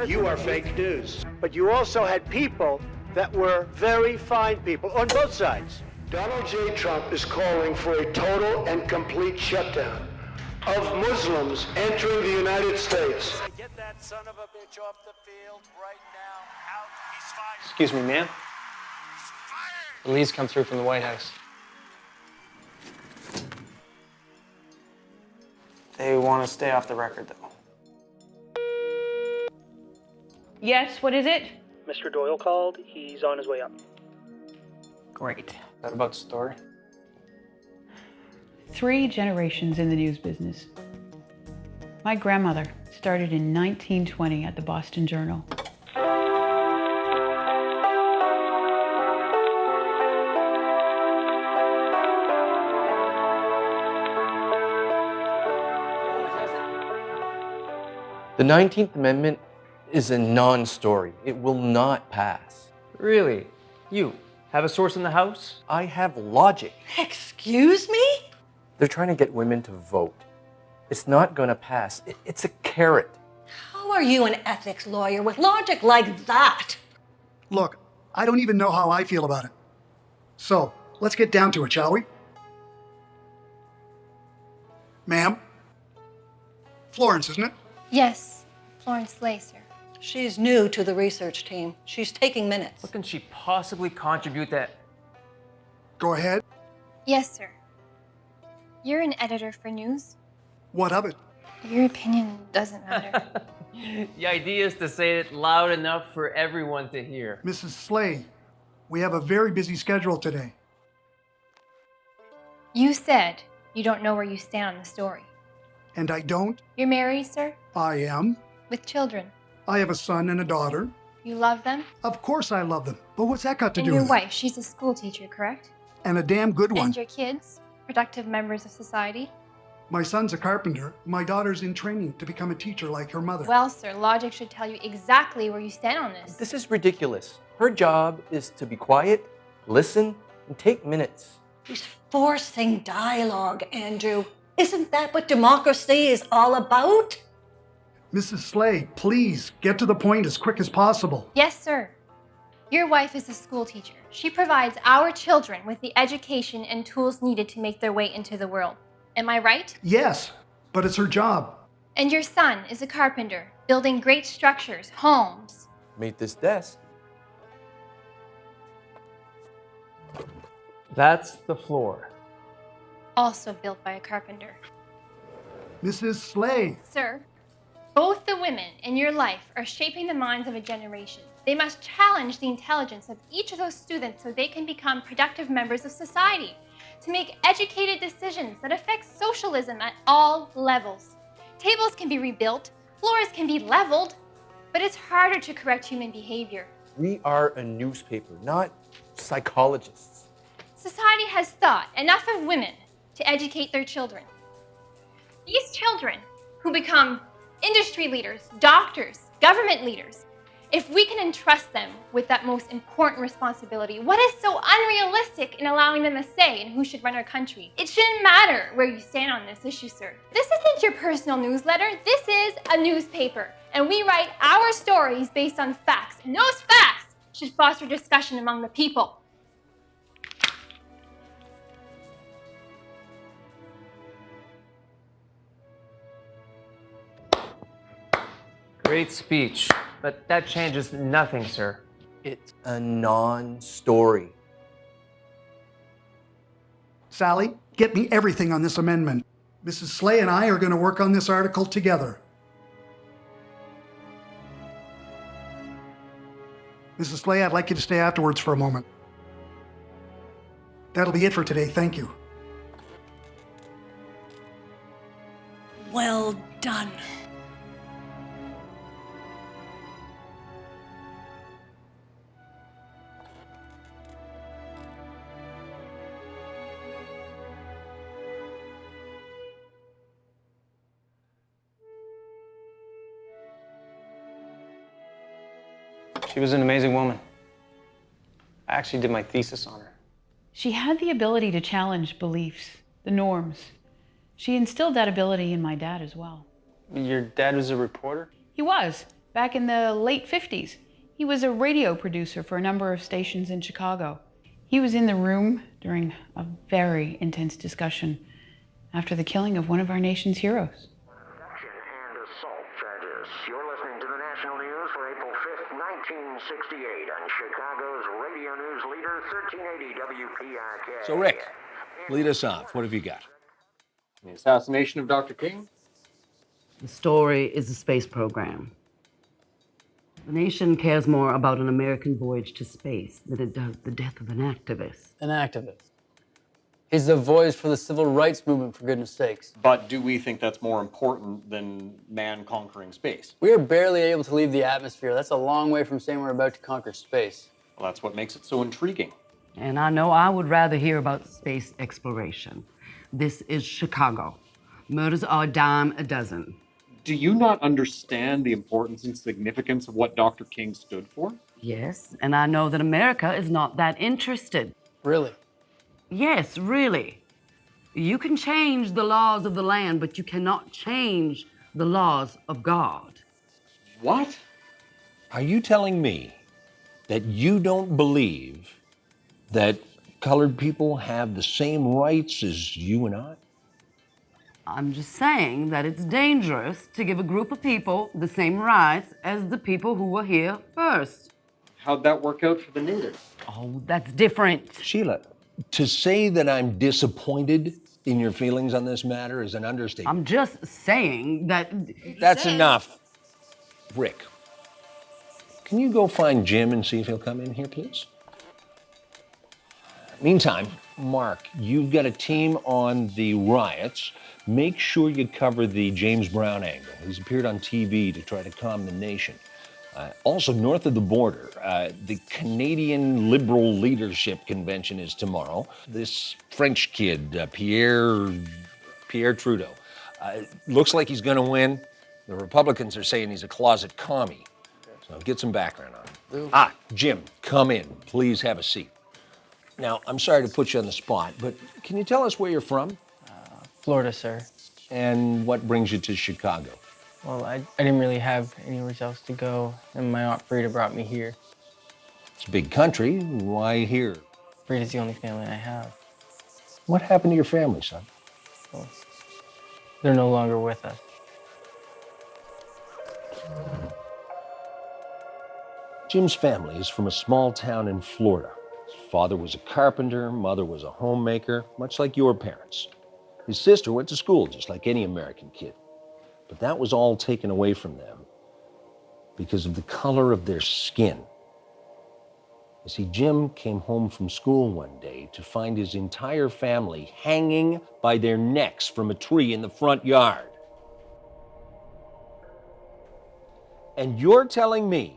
You are fake news. But you also had people that were very fine people on both sides. Donald J. Trump is calling for a total and complete shutdown of Muslims entering the United States. Get that son of a bitch off the field right now. Out. He's fired. Excuse me, ma'am. The leads come through from the White House. They want to stay off the record, though. Yes, what is it? Mr. Doyle called. He's on his way up. Great. Is that about the story? 3 generations in the news business. My grandmother started in 1920 at the Boston Journal. The 19th Amendment is a non-story. It will not pass. Really? You have a source in the House? I have logic. Excuse me? They're trying to get women to vote. It's not gonna pass. It's a carrot. How are you an ethics lawyer with logic like that? Look, I don't even know how I feel about it. So, let's get down to it, shall we? Ma'am? Florence, isn't it? Yes, Florence Slay, sir. She's new to the research team. She's taking minutes. What can she possibly contribute that? Go ahead. Yes, sir. You're an editor for news. What of it? Your opinion doesn't matter. The idea is to say it loud enough for everyone to hear. Mrs. Slay, we have a very busy schedule today. You said you don't know where you stand on the story. And I don't? You're married, sir? I am. With children. I have a son and a daughter. You love them? Of course I love them. But what's that got to And do your with it? wife, she's a school teacher, correct? And a damn good one. And your kids? Productive members of society? My son's a carpenter. My daughter's in training to become a teacher like her mother. Well, sir, logic should tell you exactly where you stand on this. This is ridiculous. Her job is to be quiet, listen, and take minutes. She's forcing dialogue, Andrew. Isn't that what democracy is all about? Mrs. Slay, please get to the point as quick as possible. Yes, sir. Your wife is a school teacher. She provides our children with the education and tools needed to make their way into the world. Am I right? Yes, but it's her job. And your son is a carpenter, building great structures, homes. Made this desk. That's the floor. Also built by a carpenter. Mrs. Slay. Sir, both the women in your life are shaping the minds of a generation. They must challenge the intelligence of each of those students so they can become productive members of society, to make educated decisions that affect socialism at all levels. Tables can be rebuilt, floors can be leveled, but it's harder to correct human behavior. We are a newspaper, not psychologists. Society has thought enough of women to educate their children. These children who become industry leaders, doctors, government leaders, if we can entrust them with that most important responsibility, what is so unrealistic in allowing them a say in who should run our country? It shouldn't matter where you stand on this issue, sir. This isn't your personal newsletter. This is a newspaper, and we write our stories based on facts, and those facts should foster discussion among the people. Great speech, but that changes nothing, sir. It's a non-story. Sally, get me everything on this amendment. Mrs. Slay and I are going to work on this article together. Mrs. Slay, I'd like you to stay afterwards for a moment. That'll be it for today. Thank you. Well done. She was an amazing woman. I actually did my thesis on her. She had the ability to challenge beliefs, the norms. She instilled that ability in my dad as well. Your dad was a reporter? He was, Back in the late 50s, he was a radio producer for a number of stations in Chicago. He was in the room during a very intense discussion after the killing of one of our nation's heroes. Abduction and assault charges. You're listening to the national news for April 5th, 1968 on Chicago's radio news leader, 1380 WPRK. So, Rick, lead us off. What have you got? The assassination of Dr. King? The story is the space program. The nation cares more about an American voyage to space than it does the death of an activist. An activist? He's the voice for the civil rights movement, for goodness sakes. But do we think that's more important than man conquering space? We are barely able to leave the atmosphere. That's a long way from saying we're about to conquer space. Well, that's what makes it so intriguing. And I know I would rather hear about space exploration. This is Chicago. Murders are a dime a dozen. Do you not understand the importance and significance of what Dr. King stood for? Yes, and I know that America is not that interested. Really? Yes, really. You can change the laws of the land, but you cannot change the laws of God. What? Are you telling me that you don't believe that colored people have the same rights as you and I? I'm just saying that it's dangerous to give a group of people the same rights as the people who were here first. How'd that work out for the natives? Oh, that's different. Sheila, to say that I'm disappointed in your feelings on this matter is an understatement. I'm just saying that... That's enough. Rick, can you go find Jim and see if he'll come in here, please? Meantime, Mark, you've got a team on the riots. Make sure you cover the James Brown angle. He's appeared on TV to try to calm the nation. Also, north of the border, the Canadian Liberal Leadership Convention is tomorrow. This French kid, Pierre Trudeau, looks like he's going to win. The Republicans are saying he's a closet commie. So get some background on him. Jim, come in. Please have a seat. Now, I'm sorry to put you on the spot, but can you tell us where you're from? Florida, sir. And what brings you to Chicago? Well, I didn't really have anywhere else to go, and my Aunt Frida brought me here. It's a big country. Why here? Frida's the only family I have. What happened to your family, son? Well, they're no longer with us. Jim's family is from a small town in Florida. His father was a carpenter, mother was a homemaker, much like your parents. His sister went to school just like any American kid. But that was all taken away from them because of the color of their skin. You see, Jim came home from school one day to find his entire family hanging by their necks from a tree in the front yard. And you're telling me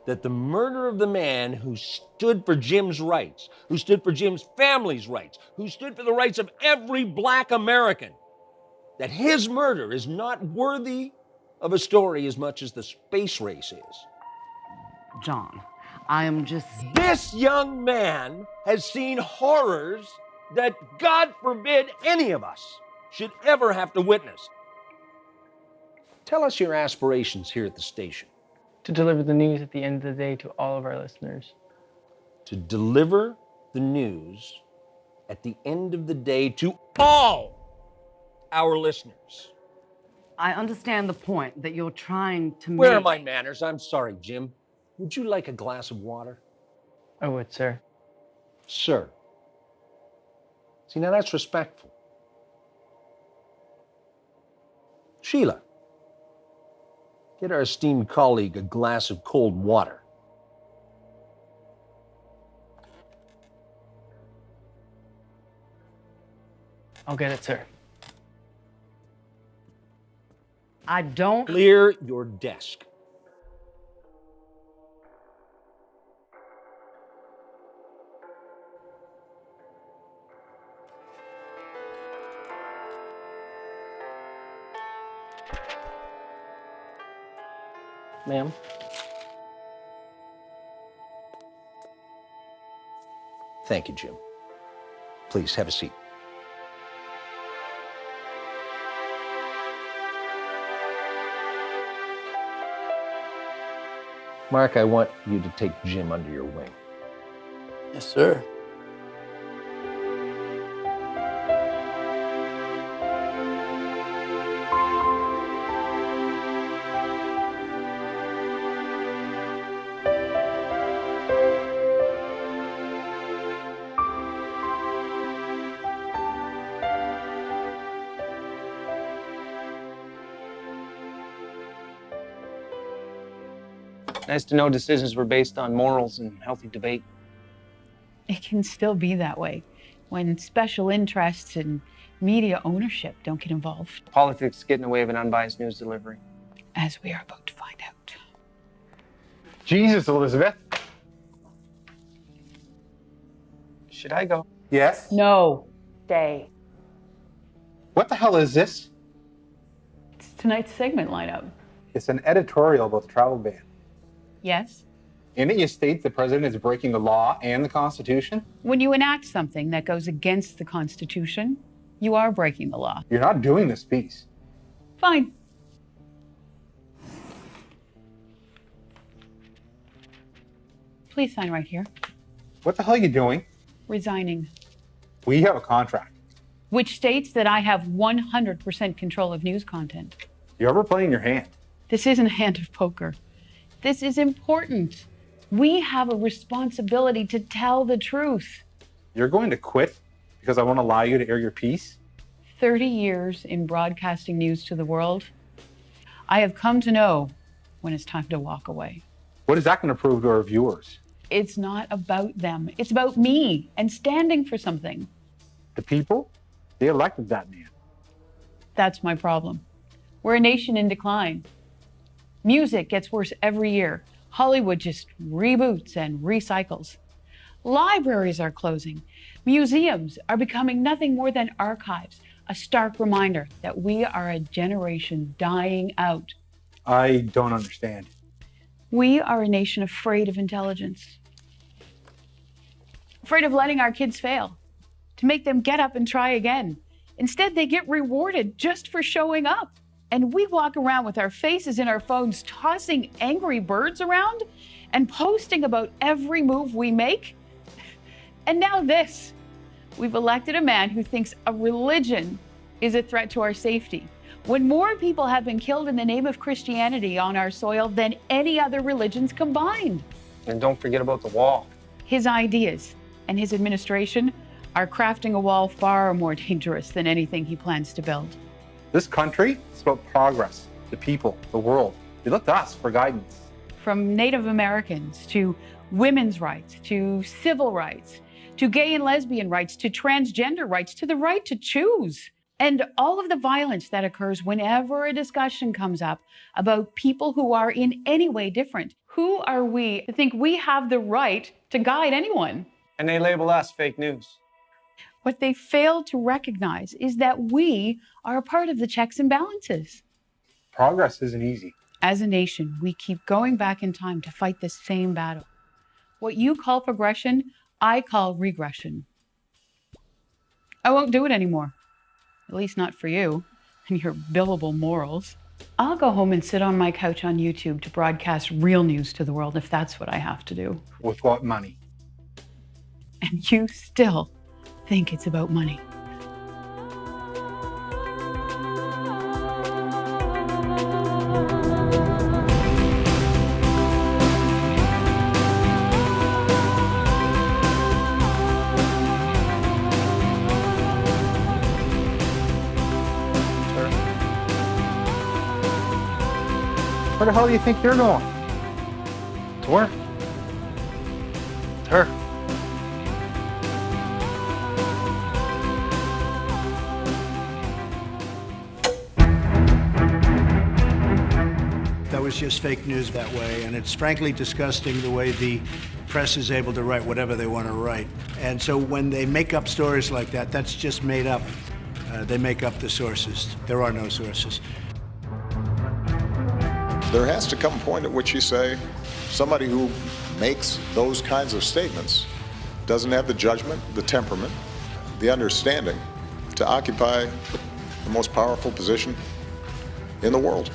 that the murder of the man who stood for Jim's rights, who stood for Jim's family's rights, who stood for the rights of every black American, that his murder is not worthy of a story as much as the space race is? John, I am just... This young man has seen horrors that, God forbid, any of us should ever have to witness. Tell us your aspirations here at the station. To deliver the news at the end of the day to all of our listeners. To deliver the news at the end of the day to all our listeners. I understand the point that you're trying to make. Where are my manners? I'm sorry, Jim. Would you like a glass of water? I would, sir. Sir. See, now that's respectful. Sheila, get our esteemed colleague a glass of cold water. I'll get it, sir. I don't... Clear your desk. Ma'am? Thank you, Jim. Please have a seat. Mark, I want you to take Jim under your wing. Yes, sir. Nice to know decisions were based on morals and healthy debate. It can still be that way when special interests and media ownership don't get involved. Politics get in the way of an unbiased news delivery. As we are about to find out. Jesus, Elizabeth. Should I go? Yes? No. Stay. What the hell is this? It's tonight's segment lineup. It's an editorial about the travel ban. Yes? In it, you state the president is breaking the law and the Constitution? When you enact something that goes against the Constitution, you are breaking the law. You're not doing this piece. Fine. Please sign right here. What the hell are you doing? Resigning. We have a contract. Which states that I have 100% control of news content. You're overplaying your hand. This isn't a hand of poker. This is important. We have a responsibility to tell the truth. You're going to quit because I won't allow you to air your piece? 30 years in broadcasting news to the world, I have come to know when it's time to walk away. What is that going to prove to our viewers? It's not about them. It's about me and standing for something. The people, they elected that man. That's my problem. We're a nation in decline. Music gets worse every year. Hollywood just reboots and recycles. Libraries are closing. Museums are becoming nothing more than archives, a stark reminder that we are a generation dying out. I don't understand. We are a nation afraid of intelligence. Afraid of letting our kids fail, to make them get up and try again. Instead, they get rewarded just for showing up. And we walk around with our faces in our phones, tossing angry birds around and posting about every move we make. And now this. We've elected a man who thinks a religion is a threat to our safety, when more people have been killed in the name of Christianity on our soil than any other religions combined. And don't forget about the wall. His ideas and his administration are crafting a wall far more dangerous than anything he plans to build. This country is about progress, the people, the world. They look to us for guidance. From Native Americans to women's rights, to civil rights, to gay and lesbian rights, to transgender rights, to the right to choose. And all of the violence that occurs whenever a discussion comes up about people who are in any way different. Who are we to think we have the right to guide anyone? And they label us fake news. What they fail to recognize is that we are a part of the checks and balances. Progress isn't easy. As a nation, we keep going back in time to fight the same battle. What you call progression, I call regression. I won't do it anymore. At least not for you and your billable morals. I'll go home and sit on my couch on YouTube to broadcast real news to the world if that's what I have to do. With what money? And you still think it's about money. Where the hell do you think you're going? To work. Her. That was just fake news that way, and it's frankly disgusting the way the press is able to write whatever they want to write. And so when they make up stories like that, that's just made up. They make up the sources. There are no sources. There has to come a point at which you say somebody who makes those kinds of statements doesn't have the judgment, the temperament, the understanding to occupy the most powerful position in the world.